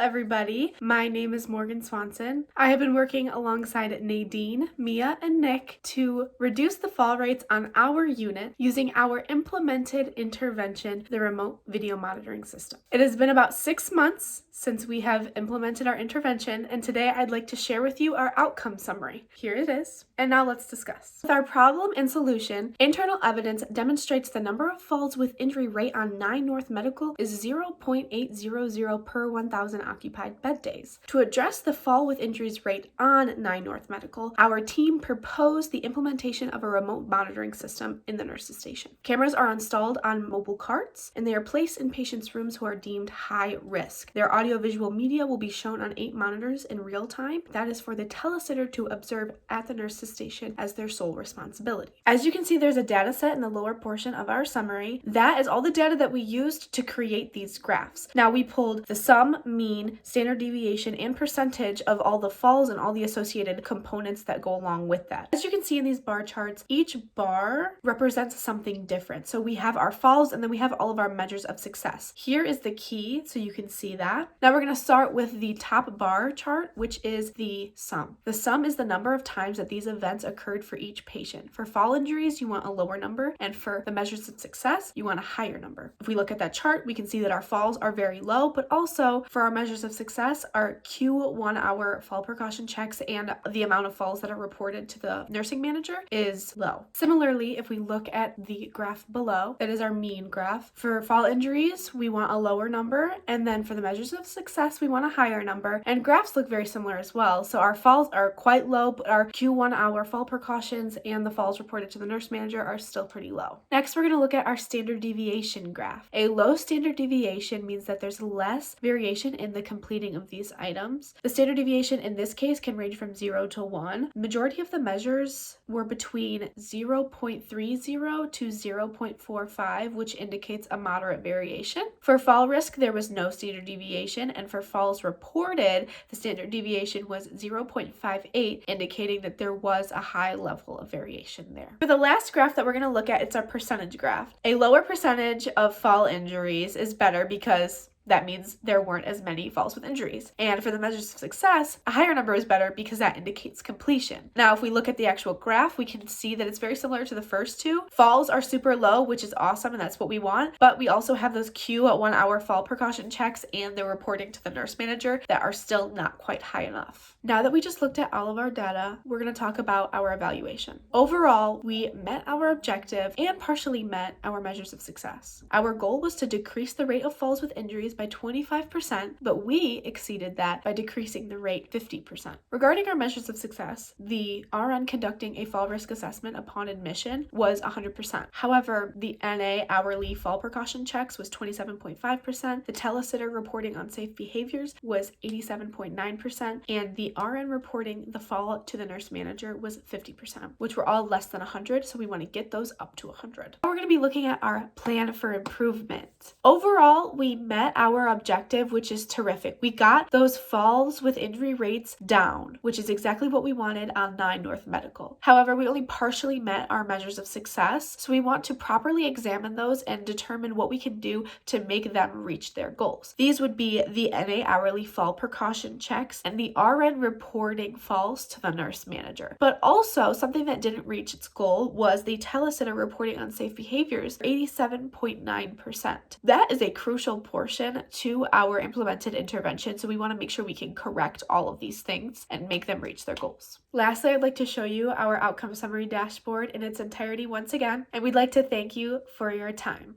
everybody. My name is Morgan Swanson. I have been working alongside Nadine, Mia, and Nick to reduce the fall rates on our unit using our implemented intervention, the remote video monitoring system. It has been about 6 months since we have implemented our intervention, and today I'd like to share with you our outcome summary. Here it is, and now let's discuss. With our problem and solution, internal evidence demonstrates the number of falls with injury rate on 9 North Medical is 0.800 per 1,000 occupied bed days. To address the fall with injuries rate on 9 North Medical, our team proposed the implementation of a remote monitoring system in the nurses' station. Cameras are installed on mobile carts, and they are placed in patients' rooms who are deemed high risk. Their audiovisual media will be shown on 8 monitors in real time. That is for the telesitter to observe at the nurses' station as their sole responsibility. As you can see, there's a data set in the lower portion of our summary. That is all the data that we used to create these graphs. Now we pulled the sum, mean, standard deviation, and percentage of all the falls and all the associated components that go along with that. As you can see in these bar charts, each bar represents something different. So we have our falls and then we have all of our measures of success. Here is the key, so you can see that. Now we're going to start with the top bar chart, which is the sum. The sum is the number of times that these events occurred for each patient. For fall injuries, you want a lower number, and for the measures of success, you want a higher number. If we look at that chart, we can see that our falls are very low, but also for our measures of success, our Q1 hour fall precaution checks and the amount of falls that are reported to the nursing manager is low. Similarly, if we look at the graph below, that is our mean graph. For fall injuries, we want a lower number, and then for the measures of success, we want a higher number, and graphs look very similar as well. So our falls are quite low, but our Q1 hour fall precautions and the falls reported to the nurse manager are still pretty low. Next, we're going to look at our standard deviation graph. A low standard deviation means that there's less variation in the completing of these items. The standard deviation in this case can range from 0 to 1. The majority of the measures were between 0.30 to 0.45, which indicates a moderate variation. For fall risk, there was no standard deviation, and for falls reported, the standard deviation was 0.58, indicating that there was a high level of variation there. For the last graph that we're going to look at, it's our percentage graph. A lower percentage of fall injuries is better because that means there weren't as many falls with injuries. And for the measures of success, a higher number is better because that indicates completion. Now, if we look at the actual graph, we can see that it's very similar to the first two. Falls are super low, which is awesome, and that's what we want. But we also have those Q1 hour fall precaution checks and the reporting to the nurse manager that are still not quite high enough. Now that we just looked at all of our data, we're going to talk about our evaluation. Overall, we met our objective and partially met our measures of success. Our goal was to decrease the rate of falls with injuries by 25%, but we exceeded that by decreasing the rate 50%. Regarding our measures of success, the RN conducting a fall risk assessment upon admission was 100%. However, the NA hourly fall precaution checks was 27.5%, the telesitter reporting on safe behaviors was 87.9%, and the RN reporting the fall to the nurse manager was 50%, which were all less than 100, so we want to get those up to 100. Now we're going to be looking at our plan for improvement. Overall, we met our objective, which is terrific. We got those falls with injury rates down, which is exactly what we wanted on 9 North Medical. However, we only partially met our measures of success, so we want to properly examine those and determine what we can do to make them reach their goals. These would be the NA hourly fall precaution checks and the RN reporting falls to the nurse manager. But also, something that didn't reach its goal was the telesitter reporting on safe behaviors, 87.9%. That is a crucial portion to our implemented intervention, so we want to make sure we can correct all of these things and make them reach their goals. Lastly, I'd like to show you our outcome summary dashboard in its entirety once again, and we'd like to thank you for your time.